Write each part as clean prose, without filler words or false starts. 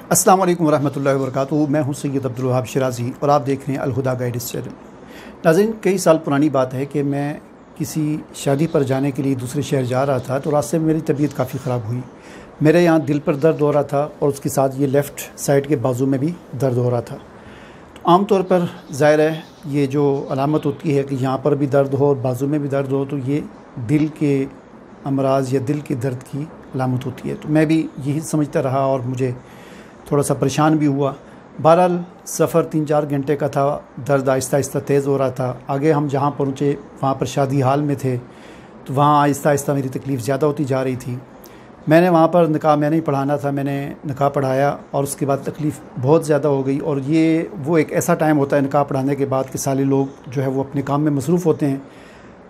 अस्सलाम वालेकुम वरहमतुल्लाहि वबरकातुहू। मैं हूं सैयद अब्दुल वहाब शिराज़ी और आप देख रहे हैं अल-हुदा गाइडेंस चैनल। नाज़रीन, कई साल पुरानी बात है कि मैं किसी शादी पर जाने के लिए दूसरे शहर जा रहा था तो रास्ते में मेरी तबीयत काफ़ी ख़राब हुई। मेरे यहाँ दिल पर दर्द हो रहा था और उसके साथ ये लेफ़्ट साइड के बाजू में भी दर्द हो रहा था। तो आम तौर पर ज़ाहिर है ये जो अलामत होती है कि यहाँ पर भी दर्द हो और बाजू में भी दर्द हो तो ये दिल के अमराज़ या दिल के दर्द की अलामत होती है। तो मैं भी यही समझता रहा और मुझे थोड़ा सा परेशान भी हुआ। बहरहाल सफ़र 3-4 घंटे का था। दर्द आहिस्ता आहिस्ता तेज़ हो रहा था। आगे हम जहाँ पहुँचे वहाँ पर शादी हाल में थे तो वहाँ आहिस्ता आहिस्ता मेरी तकलीफ़ ज़्यादा होती जा रही थी। मैंने वहाँ पर निकाह मैंने ही पढ़ाना था, मैंने निकाह पढ़ाया और उसके बाद तकलीफ़ बहुत ज़्यादा हो गई। और ये वो एक ऐसा टाइम होता है निकाह पढ़ाने के बाद कि सारे लोग जो है वो अपने काम में मसरूफ़ होते हैं।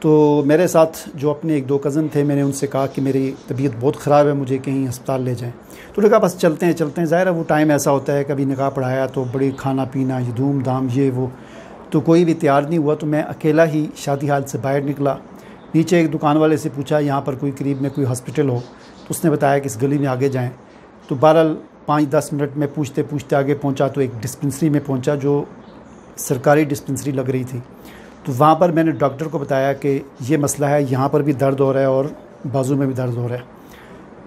तो मेरे साथ जो अपने 1-2 कज़न थे, मैंने उनसे कहा कि मेरी तबीयत बहुत ख़राब है, मुझे कहीं अस्पताल ले जाएं। तो उन्होंने कहा बस चलते हैं। ज़ाहिर है वो टाइम ऐसा होता है, कभी निकाह पढ़ाया तो बड़ी खाना पीना, ये धूम धाम ये वो, तो कोई भी तैयार नहीं हुआ। तो मैं अकेला ही शादी हाल से बाहर निकला। नीचे एक दुकान वाले से पूछा यहाँ पर कोई करीब में कोई हॉस्पिटल हो, तो उसने बताया कि इस गली में आगे जाएँ। तो बहरहाल 5-10 मिनट में पूछते पूछते आगे पहुँचा तो एक डिस्पेंसरी में पहुँचा जो सरकारी डिस्पेंसरी लग रही थी। तो वहाँ पर मैंने डॉक्टर को बताया कि ये मसला है, यहाँ पर भी दर्द हो रहा है और बाजू में भी दर्द हो रहा है।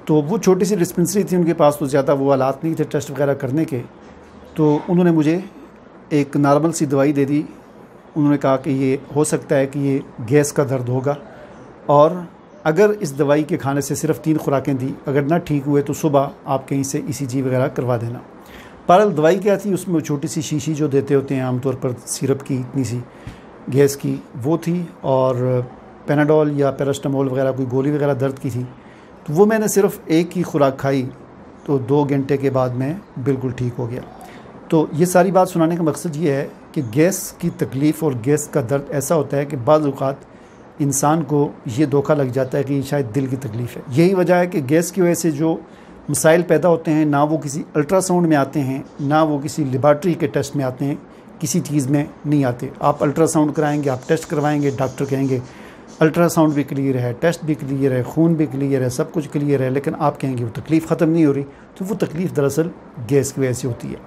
तो वो छोटी सी डिस्पेंसरी थी, उनके पास तो ज़्यादा वो हालात नहीं थे टेस्ट वगैरह करने के। तो उन्होंने मुझे एक नॉर्मल सी दवाई दे दी। उन्होंने कहा कि ये हो सकता है कि ये गैस का दर्द होगा और अगर इस दवाई के खाने से सिर्फ 3 खुराकें दी, अगर ना ठीक हुए तो सुबह आप कहीं से ECG वगैरह करवा देना। बहरहाल दवाई क्या थी, उसमें छोटी सी शीशी जो देते होते हैं आमतौर पर सिरप की, इतनी सी गैस की, वो थी और पेनाडोल या पैरास्टामोल वगैरह कोई गोली वगैरह दर्द की थी। तो वो मैंने सिर्फ एक ही खुराक खाई तो 2 घंटे के बाद मैं बिल्कुल ठीक हो गया। तो ये सारी बात सुनाने का मकसद ये है कि गैस की तकलीफ़ और गैस का दर्द ऐसा होता है कि बाज़ औक़ात इंसान को ये धोखा लग जाता है कि शायद दिल की तकलीफ़ है। यही वजह है कि गैस की वजह से जो मसाइल पैदा होते हैं, ना वो किसी अल्ट्रासाउंड में आते हैं, ना वो किसी लेबॉरेटरी के टेस्ट में आते हैं, किसी चीज़ में नहीं आते। आप अल्ट्रासाउंड कराएंगे, आप टेस्ट करवाएंगे, डॉक्टर कहेंगे अल्ट्रासाउंड भी क्लियर है, टेस्ट भी क्लियर है, खून भी क्लियर है, सब कुछ क्लियर है, लेकिन आप कहेंगे वो तकलीफ़ ख़त्म नहीं हो रही। तो वो तकलीफ़ दरअसल गैस की वजह से होती है।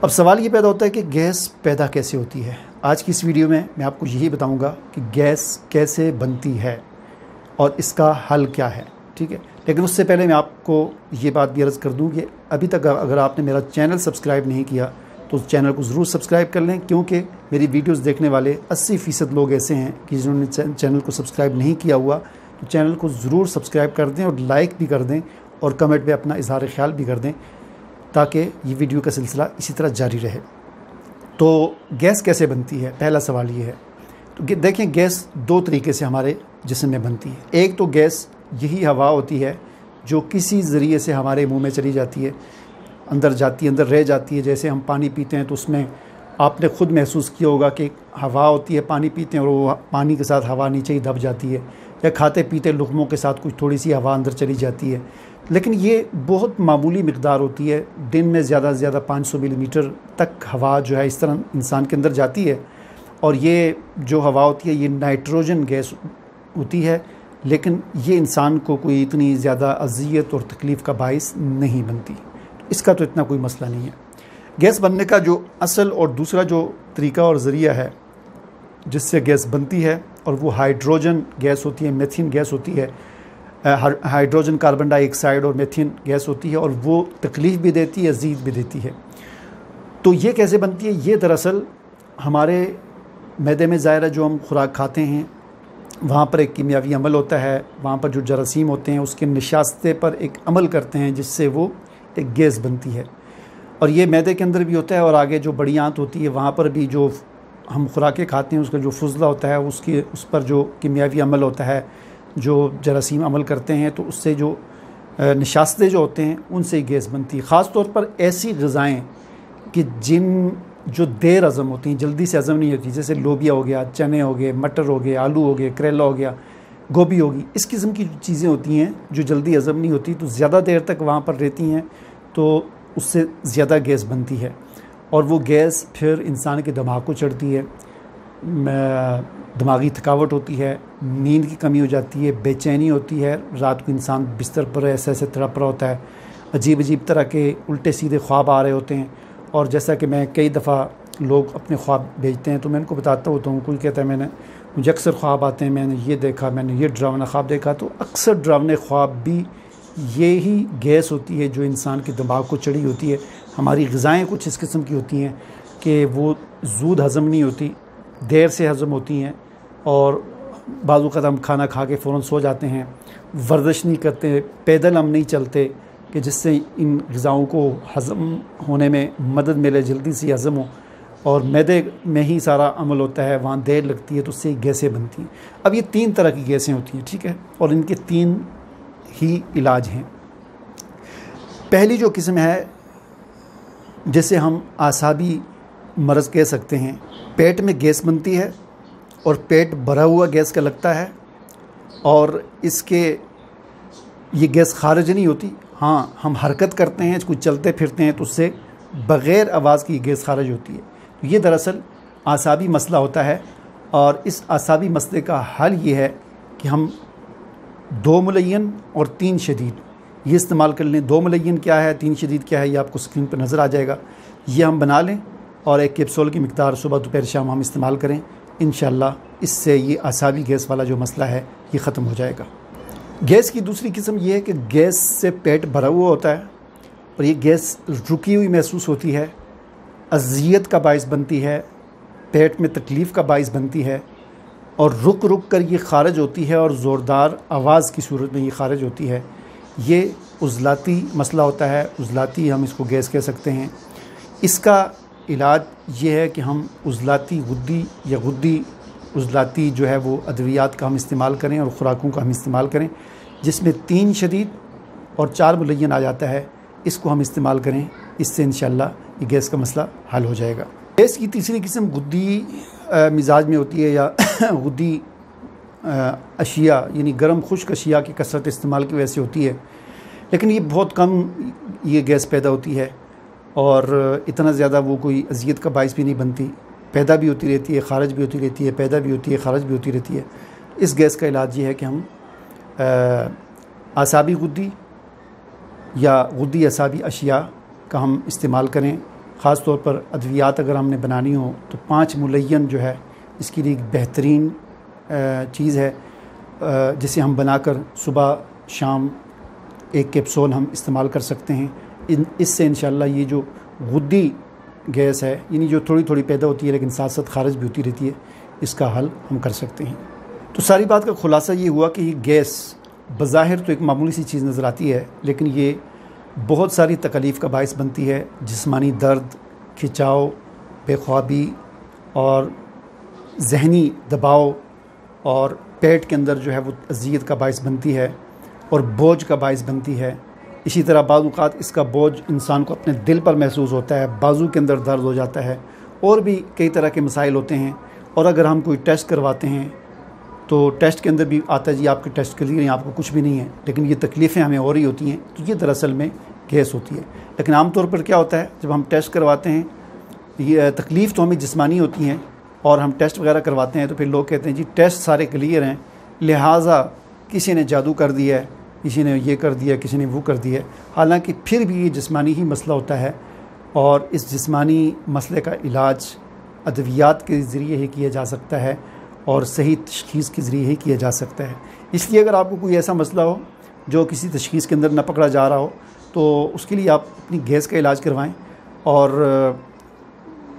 अब सवाल ये पैदा होता है कि गैस पैदा कैसे होती है। आज की इस वीडियो में मैं आपको यही बताऊँगा कि गैस कैसे बनती है और इसका हल क्या है, ठीक है। लेकिन उससे पहले मैं आपको ये बात भी अर्ज़ कर दूँ कि अभी तक अगर आपने मेरा चैनल सब्सक्राइब नहीं किया तो उस चैनल को ज़रूर सब्सक्राइब कर लें, क्योंकि मेरी वीडियोस देखने वाले 80% लोग ऐसे हैं कि जिन्होंने चैनल को सब्सक्राइब नहीं किया हुआ। तो चैनल को ज़रूर सब्सक्राइब कर दें और लाइक भी कर दें और कमेंट में अपना इज़हार ख्याल भी कर दें ताकि ये वीडियो का सिलसिला इसी तरह जारी रहे। तो गैस कैसे बनती है, पहला सवाल ये है। तो देखें, गैस 2 तरीके से हमारे जिस्म में बनती है। एक तो गैस यही हवा होती है जो किसी ज़रिए से हमारे मुँह में चली जाती है, अंदर जाती है, अंदर रह जाती है। जैसे हम पानी पीते हैं तो उसमें आपने ख़ुद महसूस किया होगा कि हवा होती है, पानी पीते हैं और वो पानी के साथ हवा नीचे ही दब जाती है, या खाते पीते लुक़मों के साथ कुछ थोड़ी सी हवा अंदर चली जाती है। लेकिन ये बहुत मामूली मिक़दार होती है। दिन में ज़्यादा से ज़्यादा 500 मिलीमीटर तक हवा जो है इस तरह इंसान के अंदर जाती है। और ये जो हवा होती है ये नाइट्रोजन गैस होती है, लेकिन ये इंसान को कोई इतनी ज़्यादा अज़ियत और तकलीफ़ का बाइस नहीं बनती। इसका तो इतना कोई मसला नहीं है। गैस बनने का जो असल और दूसरा जो तरीका और ज़रिया है जिससे गैस बनती है, और वो हाइड्रोजन गैस होती है, मीथेन गैस होती है। हाइड्रोजन कार्बन डाइऑक्साइड और मीथेन गैस होती है और वो तकलीफ़ भी देती है, अज़ीज़ भी देती है। तो ये कैसे बनती है? ये दरअसल हमारे मैदे में ज़ाहिर है जो हम खुराक खाते हैं वहाँ पर एक कीमियावी अमल होता है। वहाँ पर जो जरासीम होते हैं उसके निशास्ते पर एक अमल करते हैं जिससे वो एक गैस बनती है। और ये मैदे के अंदर भी होता है और आगे जो बड़ी आंत होती है वहाँ पर भी जो हम खुराकें खाते हैं उसका जो फुजला होता है उस पर जो कीमियावी अमल होता है, जो जरासीम अमल करते हैं, तो उससे जो निशास्ते जो होते हैं उनसे ही गैस बनती है। ख़ास तौर पर ऐसी ग़िज़ाएँ कि जो देर हज़म होती हैं, जल्दी से हज़म नहीं होती, जैसे लोबिया हो गया, चने हो गए, मटर हो गए, आलू हो गए, करेला हो गया, गोभी होगी, इस किस्म की चीज़ें होती हैं जो जल्दी हज़म नहीं होती, तो ज़्यादा देर तक वहाँ पर रहती हैं तो उससे ज़्यादा गैस बनती है। और वो गैस फिर इंसान के दिमाग को चढ़ती है, दिमागी थकावट होती है, नींद की कमी हो जाती है, बेचैनी होती है, रात को इंसान बिस्तर पर ऐसे ऐसे तड़प रहा होता है, अजीब अजीब तरह के उल्टे सीधे ख्वाब आ रहे होते हैं। और जैसा कि मैं कई दफ़ा लोग अपने ख्वाब भेजते हैं तो मैं उनको बताता होता हूँ, कोई कहता है मुझे अक्सर ख्वाब आते हैं, मैंने ये देखा, मैंने ये डरावना ख्वाब देखा। तो अक्सर डरावने ख्वाब भी यही गैस होती है जो इंसान के दिमाग को चढ़ी होती है। हमारी ग़िज़ाएँ कुछ इस किस्म की होती हैं कि वो जूद हज़म नहीं होती, देर से हज़म होती हैं, और बाज़ वक़्त हम खाना खा के फ़ौरन सो जाते हैं, वर्जिश नहीं करते, पैदल हम नहीं चलते कि जिससे इन ग़िज़ाओं को हज़म होने में मदद मिले, जल्दी से हज़म हो। और मैदे में ही सारा अमल होता है, वहाँ देर लगती है, तो उससे गैसें बनती हैं। अब ये 3 तरह की गैसें होती हैं, ठीक है, और इनके 3 ही इलाज हैं। पहली जो किस्म है जिसे हम आसाबी मर्ज़ कह सकते हैं, पेट में गैस बनती है और पेट भरा हुआ गैस का लगता है, और ये गैस खारिज नहीं होती। हाँ, हम हरकत करते हैं, कुछ चलते फिरते हैं तो उससे बग़ैर आवाज़ की गैस खारिज होती है। तो ये दरअसल आसाबी मसला होता है, और इस आसाबी मसले का हल ये है कि हम 2 मुलय्यन और 3 शदीद ये इस्तेमाल कर लें। 2 मुलय्यन क्या है, 3 शदीद क्या है, ये आपको स्क्रीन पर नज़र आ जाएगा। ये हम बना लें और एक कैप्सूल की मिक़दार सुबह दोपहर शाम हम इस्तेमाल करें। इंशाअल्लाह इससे ये आसाबी गैस वाला जो मसला है ये ख़त्म हो जाएगा। गैस की दूसरी किस्म ये है कि गैस से पेट भरा हुआ होता है और ये गैस रुकी हुई महसूस होती है, अज़ियत का बाइस बनती है, पेट में तकलीफ़ का बाइस बनती है, और रुक रुक कर ये खारिज होती है और ज़ोरदार आवाज़ की सूरत में ये खारिज होती है। ये उज़लाती मसला होता है, उज़लाती हम इसको गैस कह सकते हैं। इसका इलाज ये है कि हम उज़लाती गुद्दी या गुद्दी उज़लाती जो है वो अद्वियात का हम इस्तेमाल करें और ख़ुराकों का हम इस्तेमाल करें, जिसमें 3 शदीद और 4 मुलय्यन आ जाता है। इसको हम इस्तेमाल करें, इससे इंशाअल्लाह ये गैस का मसला हल हो जाएगा। गैस की तीसरी किस्म गुद्दी मिजाज में होती है, या गुद्दी अशिया यानी गर्म खुश्क अशिया की कसरत इस्तेमाल की वजह से होती है, लेकिन ये बहुत कम ये गैस पैदा होती है और इतना ज़्यादा वो कोई अज़ियत का बाइस भी नहीं बनती। पैदा भी होती रहती है, ख़ारिज भी होती रहती है, पैदा भी होती है, ख़ारिज भी होती रहती है। इस गैस का इलाज ये है कि हम आसाबी गुद्दी या गुद्दी असाबी अशिया का हम इस्तेमाल करें। ख़ास तौर पर अद्वियात अगर हमने बनानी हो तो 5 मुलय्यन जो है इसके लिए एक बेहतरीन चीज़ है, जिसे हम बनाकर सुबह शाम एक कैप्सूल हम इस्तेमाल कर सकते हैं। इससे इंशाअल्लाह ये जो गुद्दी गैस है, यानी जो थोड़ी थोड़ी पैदा होती है लेकिन साथ साथ खारिज भी होती रहती है, इसका हल हम कर सकते हैं। तो सारी बात का खुलासा ये हुआ कि ये गैस बज़ाहिर तो एक मामूली सी चीज़ नज़र आती है, लेकिन ये बहुत सारी तकलीफ़ का बाइस बनती है। जिस्मानी दर्द, खिंचाव, बेख्वाबी और ज़हनी दबाव, और पेट के अंदर जो है वो अज़ियत का बाइस बनती है और बोझ का बाइस बनती है। इसी तरह बाज़ औक़ात इसका बोझ इंसान को अपने दिल पर महसूस होता है, बाजू के अंदर दर्द हो जाता है, और भी कई तरह के मसाइल होते हैं। और अगर हम कोई टेस्ट करवाते हैं तो टेस्ट के अंदर भी आता है जी आपके टेस्ट क्लियर हैं, आपको कुछ भी नहीं है, लेकिन ये तकलीफ़ें हमें हो रही होती हैं, तो ये दरअसल में गैस होती है। लेकिन आमतौर पर क्या होता है, जब हम टेस्ट करवाते हैं, ये तकलीफ़ तो हमें जिस्मानी होती हैं और हम टेस्ट वगैरह करवाते हैं तो फिर लोग कहते हैं जी टेस्ट सारे क्लियर हैं, लिहाजा किसी ने जादू कर दिया है, किसी ने ये कर दिया, किसी ने वो कर दिया है। हालांकि फिर भी ये जिस्मानी ही मसला होता है, और इस जिस्मानी मसले का इलाज अद्वियात के ज़रिए ही किया जा सकता है और सही तशख़ीस के ज़रिए ही किया जा सकता है। इसलिए अगर आपको कोई ऐसा मसला हो जो किसी तशख़ीस के अंदर न पकड़ा जा रहा हो, तो उसके लिए आप अपनी गैस का इलाज करवाएं और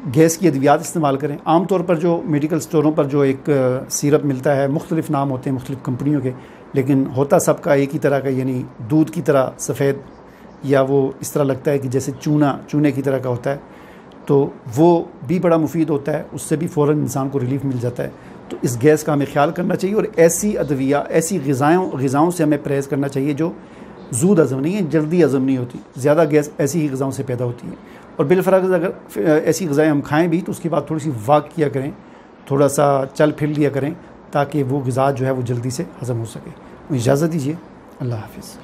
गैस की अद्वियात इस्तेमाल करें। आम तौर पर जो मेडिकल स्टोरों पर जो एक सिरप मिलता है, मुख्तलिफ़ नाम होते हैं मुख्तलिफ़ कंपनियों के, लेकिन होता सबका एक ही तरह का, यानी दूध की तरह सफ़ेद, या वो इस तरह लगता है कि जैसे चूने की तरह का होता है, तो वो भी बड़ा मुफीद होता है, उससे भी फ़ौरन इंसान को रिलीफ़ मिल जाता है। तो इस गैस का हमें ख्याल करना चाहिए, और ऐसी अद्विया, ऐसी ग़िज़ाओं से हमें परहेज़ करना चाहिए जो ज़ूद हज़म नहीं है, जल्दी हज़म नहीं होती। ज़्यादा गैस ऐसी ही ग़िज़ाओं से पैदा होती है, और बिलफ़र्ज़ अगर ऐसी ग़िज़ाएँ हम खाएँ भी तो उसके बाद थोड़ी सी वॉक किया करें, थोड़ा सा चल फिर लिया करें, ताकि वो ग़िज़ा जो है वो जल्दी से हज़म हो सके। इजाज़त दीजिए, अल्लाह हाफ़िज़।